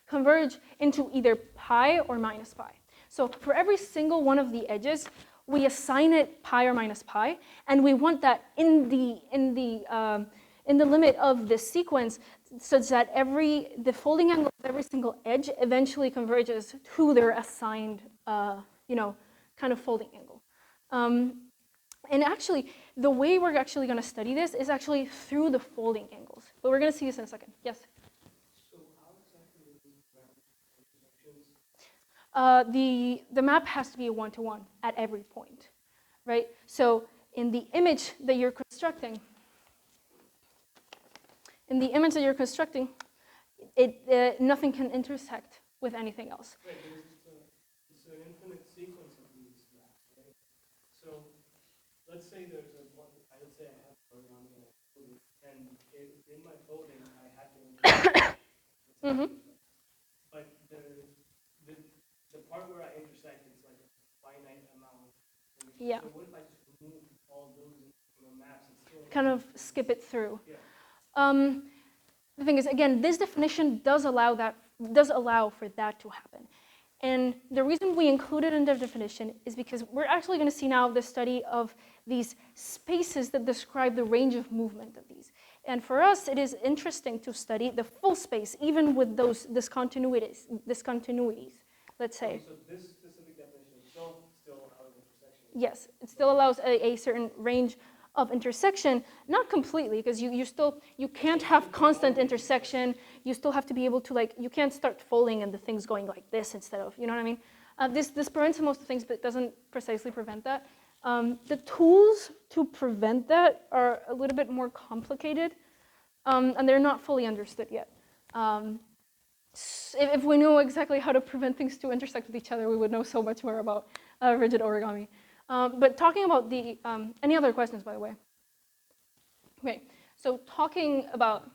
converge into either pi or minus pi. So for every single one of the edges, we assign it pi or minus pi, and we want that in the limit of this sequence, such that the folding angle of every single edge eventually converges to their assigned, kind of folding angle. And actually, the way we're actually going to study this is actually through the folding angles. But we're going to see this in a second. Yes? So how exactly do these intersections? The map has to be a one-to-one at every point, right? So in the image that you're constructing, nothing can intersect with anything else. Right, it's an infinite sequence of these maps, right? So let's say let's say I have origami and I fold it, and in my folding I have to intersect. But the part where I intersect is like a finite amount. Yeah. So what if I just remove all those maps and still Kind of skip it through. Yeah. The thing is, again, this definition does allow for that to happen. And the reason we include it in the definition is because we're actually going to see now the study of these spaces that describe the range of movement of these. And for us, it is interesting to study the full space, even with those discontinuities, let's say. So this specific definition itself still allows intersection? Yes, it still allows a certain range of intersection, not completely, because you can't have constant intersection. You still have to be able to, you can't start folding and the thing's going like this instead of, you know what I mean? This prevents most things, but doesn't precisely prevent that. The tools to prevent that are a little bit more complicated, and they're not fully understood yet. If we knew exactly how to prevent things to intersect with each other, we would know so much more about rigid origami. But talking about any other questions, by the way? Okay, so talking about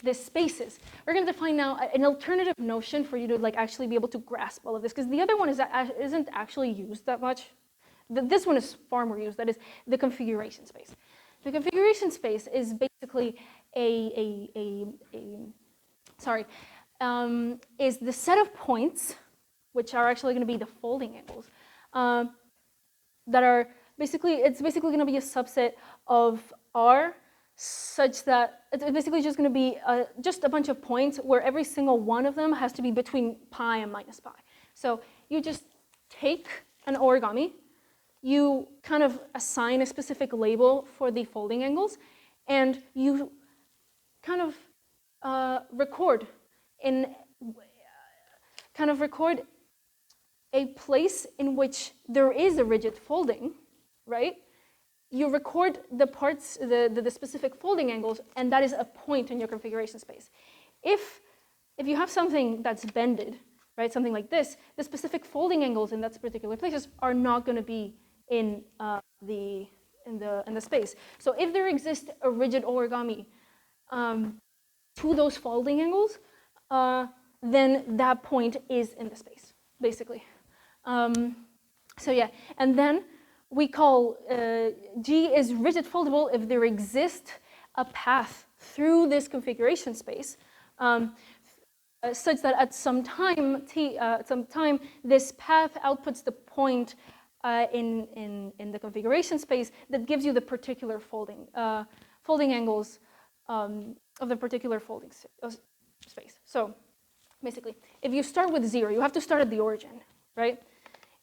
the spaces, we're going to define now an alternative notion for you to actually be able to grasp all of this, because the other one isn't actually used that much. This one is far more used. That is the configuration space. The configuration space is basically is the set of points, which are actually going to be the folding angles. That are it's basically going to be a subset of R, such that it's basically just going to be just a bunch of points where every single one of them has to be between pi and minus pi. So you just take an origami, you kind of assign a specific label for the folding angles, and you kind of record a place in which there is a rigid folding, right? You record the parts, the specific folding angles, and that is a point in your configuration space. If you have something that's bended, right, something like this, the specific folding angles in that particular places are not going to be in the space. So if there exists a rigid origami to those folding angles, then that point is in the space, basically. So yeah, and then we call G is rigid foldable if there exists a path through this configuration space such that at some time this path outputs the point in the configuration space that gives you the particular folding angles of the particular folding space. So basically, if you start with 0, you have to start at the origin, right?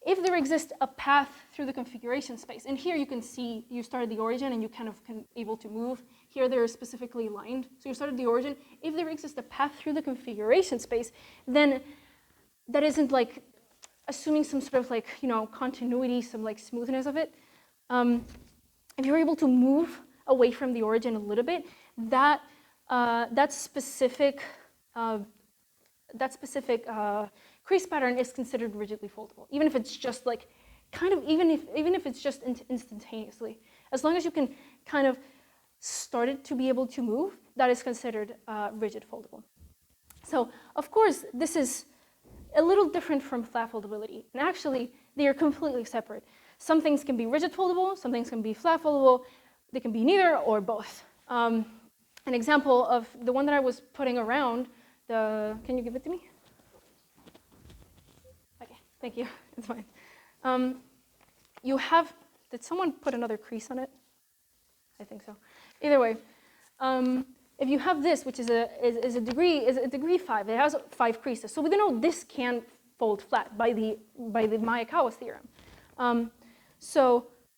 If there exists a path through the configuration space, and here you can see you start at the origin and you kind of able to move. Here they're specifically lined, so you start at the origin. If there exists a path through the configuration space, then that isn't like assuming some sort of like, you know, continuity, some like smoothness of it. If you're able to move away from the origin a little bit, that specific crease pattern is considered rigidly foldable, even if it's just like even if it's just instantaneously. As long as you can kind of start it to be able to move, that is considered rigid foldable. So of course, this is a little different from flat foldability, and actually they are completely separate. Some things can be rigid foldable, some things can be flat foldable. They can be neither or both. An example of the one that I was putting around, can you give it to me? Okay, thank you, it's fine. You have, did someone put another crease on it? I think so. Either way, if you have this, which is a degree 5, it has 5 creases. So we know this can fold flat by the Miyakawa's theorem.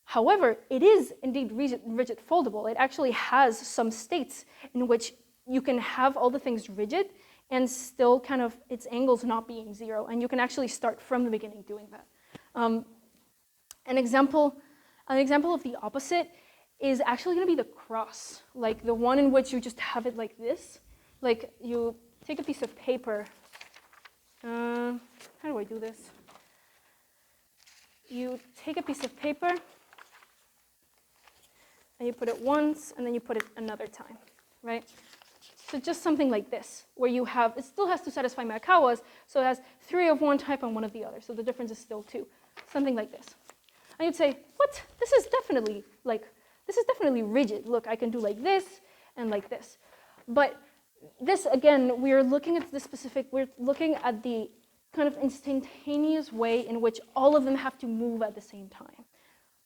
However, it is indeed rigid foldable. It actually has some states in which you can have all the things rigid and still kind of its angles not being 0, and you can actually start from the beginning doing that. An example of the opposite is actually going to be the cross, like the one in which you just have it like this. Like you take a piece of paper. How do I do this? You take a piece of paper, and you put it once, and then you put it another time, right? So just something like this, where you have, it still has to satisfy Miyakawa's, so it has 3 of one type and 1 of the other, so the difference is still 2. Something like this. And you'd say, what? This is definitely rigid. Look, I can do like this and like this. But this, again, we're looking at the kind of instantaneous way in which all of them have to move at the same time,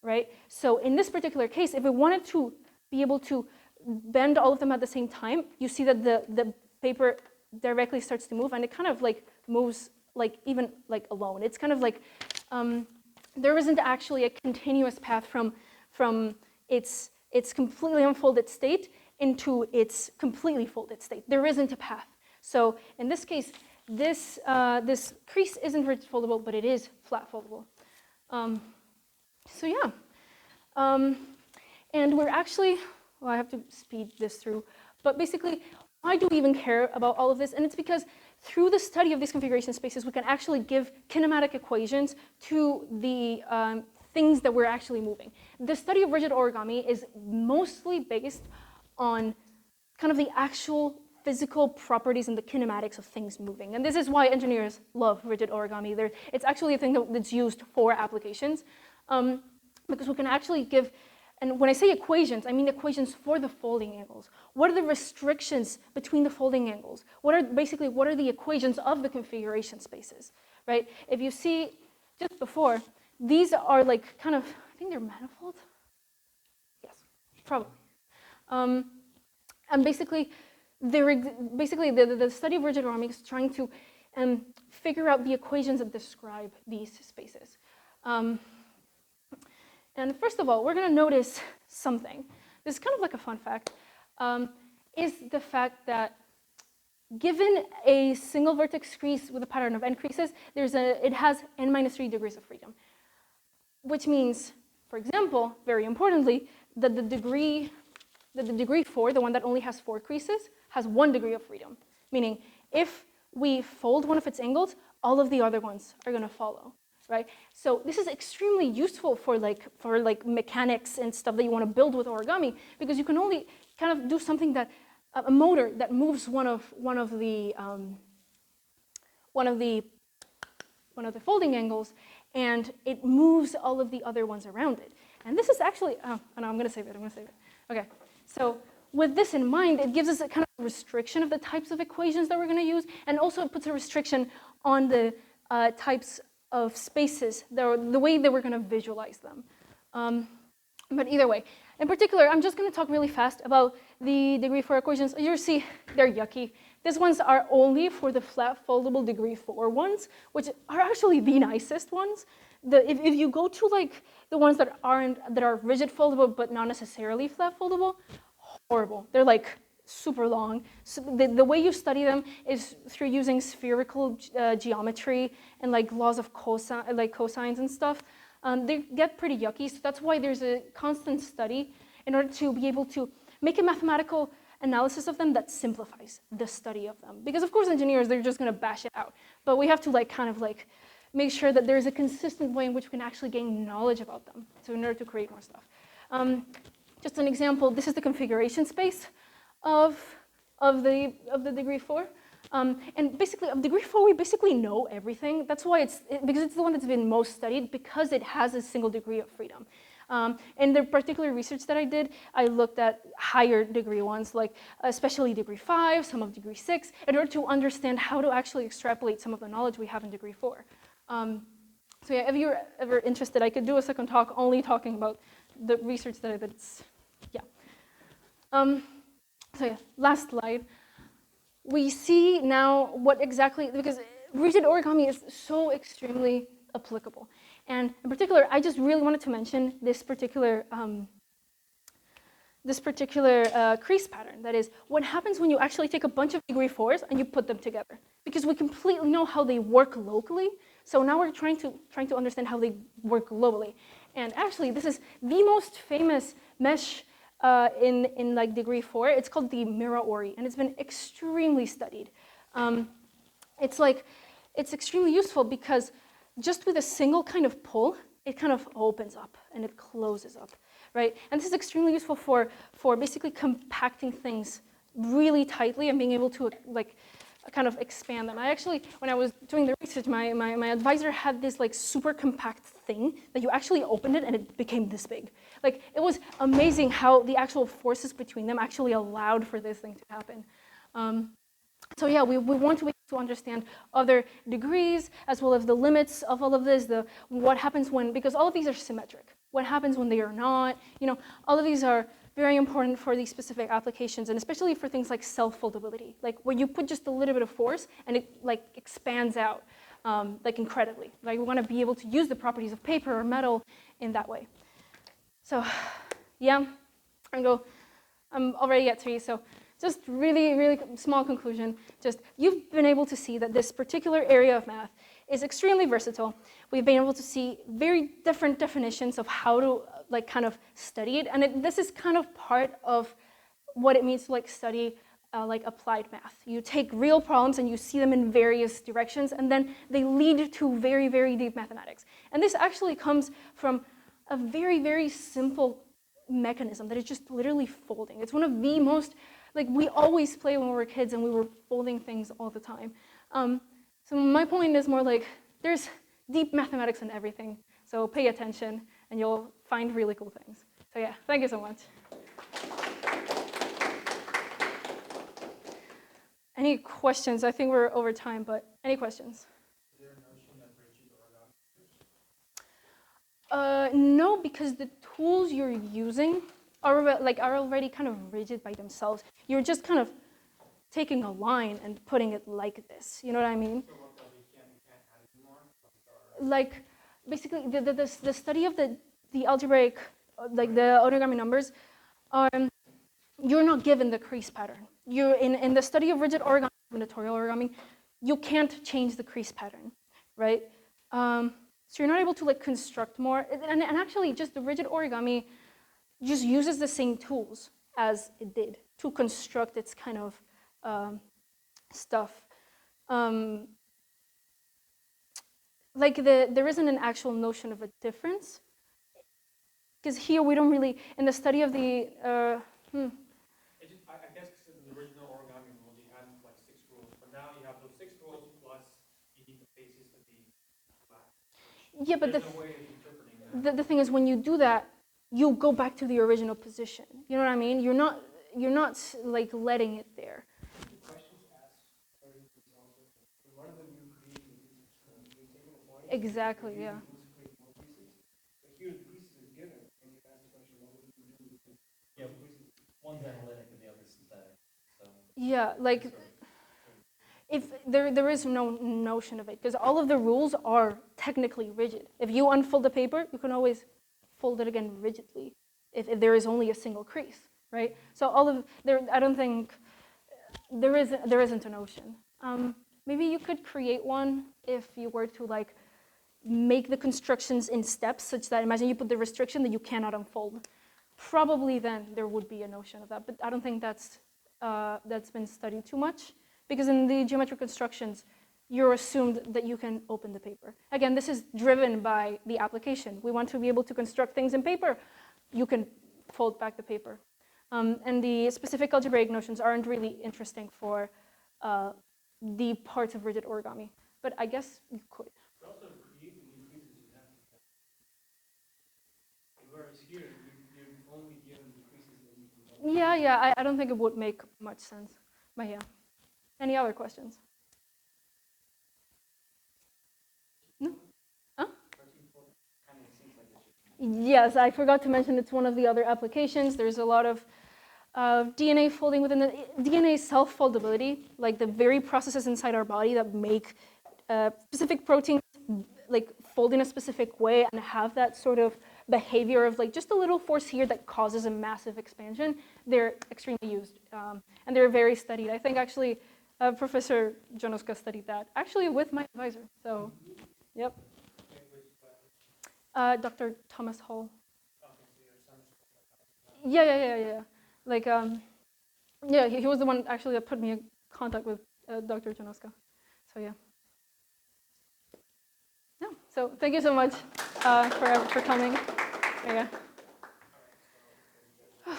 right? So in this particular case, if we wanted to be able to bend all of them at the same time, you see that the paper directly starts to move, and it kind of like moves like even like alone. It's kind of like there isn't actually a continuous path from its completely unfolded state into its completely folded state. There isn't a path. So in this case, this crease isn't rigid foldable, but it is flat foldable. So yeah, and we're actually, well, I have to speed this through, but basically, why do we even care about all of this? And it's because through the study of these configuration spaces, we can actually give kinematic equations to the things that we're actually moving. The study of rigid origami is mostly based on kind of the actual physical properties and the kinematics of things moving. And this is why engineers love rigid origami. It's actually a thing that's used for applications because we can actually give, and when I say equations, I mean equations for the folding angles. What are the restrictions between the folding angles? What are the equations of the configuration spaces, right? If you see just before, these are like kind of, I think they're manifold. Yes, probably. And basically, the study of rigid origami is trying to figure out the equations that describe these spaces. And first of all, we're going to notice something. This is kind of like a fun fact, is the fact that given a single vertex crease with a pattern of n creases, it has n minus 3 degrees of freedom, which means, for example, very importantly, that the degree 4, the one that only has 4 creases, has 1 degree of freedom. Meaning, if we fold one of its angles, all of the other ones are going to follow, right? So this is extremely useful for mechanics and stuff that you want to build with origami, because you can only kind of do something that a motor that moves one of the folding angles, and it moves all of the other ones around it. And this is actually, oh no, I'm going to save it. Okay, so with this in mind, it gives us a kind of restriction of the types of equations that we're going to use, and also it puts a restriction on the types of spaces, the way that we're going to visualize them. But either way, in particular, I'm just going to talk really fast about the degree 4 equations. You'll see they're yucky. These ones are only for the flat foldable degree 4 ones, which are actually the nicest ones. If you go to like the ones that are rigid foldable but not necessarily flat foldable, horrible. They're like super long. So the way you study them is through using spherical geometry and like laws of cosines and stuff. They get pretty yucky, so that's why there's a constant study in order to be able to make a mathematical analysis of them that simplifies the study of them. Because of course engineers, they're just going to bash it out. But we have to make sure that there's a consistent way in which we can actually gain knowledge about them, so in order to create more stuff. Just an example, this is the configuration space of the degree 4. And basically, of degree 4, we basically know everything. That's why because it's the one that's been most studied, because it has a single degree of freedom. In the particular research that I did, I looked at higher degree ones, like especially degree 5, some of degree 6, in order to understand how to actually extrapolate some of the knowledge we have in degree 4. So yeah, if you're ever interested, I could do a second talk only talking about the research that I did. Yeah. So yeah, last slide. We see now what exactly, because rigid origami is so extremely applicable. And in particular, I just really wanted to mention this particular crease pattern. That is, what happens when you actually take a bunch of degree 4s and you put them together. Because we completely know how they work locally, so now we're trying to understand how they work globally. And actually, this is the most famous mesh in like degree 4. It's called the mirror-ori, and it's been extremely studied. It's extremely useful because just with a single kind of pull, it kind of opens up and it closes up, right? And this is extremely useful for basically compacting things really tightly and being able to like kind of expand them. I actually, when I was doing the research, my advisor had this like super compact thing that you actually opened it and it became this big. Like, it was amazing how the actual forces between them actually allowed for this thing to happen. So yeah, we want to be able to understand other degrees as well as the limits of all of this, what happens when, because all of these are symmetric. What happens when they are not, all of these are very important for these specific applications, and especially for things like self-foldability, like where you put just a little bit of force and it like expands out like incredibly. Like, we want to be able to use the properties of paper or metal in that way. So yeah, I'm already at 3, so just really, really small conclusion. Just, you've been able to see that this particular area of math is extremely versatile. We've been able to see very different definitions of how to like kind of study it, and this is kind of part of what it means to like study like applied math. You take real problems and you see them in various directions, and then they lead to very, very deep mathematics. And this actually comes from a very, very simple mechanism that is just literally folding. It's one of the most, like, we always play when we were kids and we were folding things all the time. So my point is more like, there's deep mathematics in everything. So pay attention and you'll find really cool things. So yeah, thank you so much. Any questions? I think we're over time, but any questions? Is there a notion of rigid origami? No, because the tools you're using are already kind of rigid by themselves. You're just kind of taking a line and putting it like this. You know what I mean? So what, you can't add anymore? Like, basically, the study of the the algebraic, like the origami numbers, you're not given the crease pattern. You're in the study of rigid origami, combinatorial origami, you can't change the crease pattern, right? So you're not able to like construct more. And actually, just the rigid origami just uses the same tools as it did to construct its kind of stuff. Like there isn't an actual notion of a difference, because here we don't really, in the study of the, I guess in the original origami rules, you had like 6 rules, but now you have those 6 rules plus you need the faces to be flat. yeah, but There's no way of interpreting that. the thing is, when you do that, you go back to the original position. You know what I mean? You're not like letting it there. The questions asked are also, in one of them you create the pieces, you take a point. Exactly, yeah. You create more pieces. But here the pieces are given, and you ask the question, what would you do with the Yeah. pieces? One's analytic and the other's synthetic. So Yeah, like if there is no notion of it, because all of the rules are technically rigid. If you unfold the paper, you can always fold it again rigidly if there is only a single crease, right? So all of there, I don't think there isn't a notion. Maybe you could create one if you were to like make the constructions in steps, such that imagine you put the restriction that you cannot unfold. Probably then there would be a notion of that, but I don't think that's been studied too much, because in the geometric constructions, you're assumed that you can open the paper. Again, this is driven by the application. We want to be able to construct things in paper. You can fold back the paper. And the specific algebraic notions aren't really interesting for the parts of rigid origami, but I guess you could. But also to create the new pieces, you have to have. Whereas here, you're only given the pieces that you can. Yeah, I don't think it would make much sense, but yeah. Any other questions? No? Huh? Yes, I forgot to mention it's one of the other applications. There's a lot of DNA folding within the DNA self-foldability, like the very processes inside our body that make specific proteins like fold in a specific way and have that sort of behavior of like just a little force here that causes a massive expansion. They're extremely used, and they're very studied. I think actually Professor Jonoska studied that, actually with my advisor. So, yep. Dr. Thomas Hall. Yeah. Like, yeah, he was the one actually that put me in contact with Dr. Jonoska. So yeah. No, so thank you so much for coming. Yeah.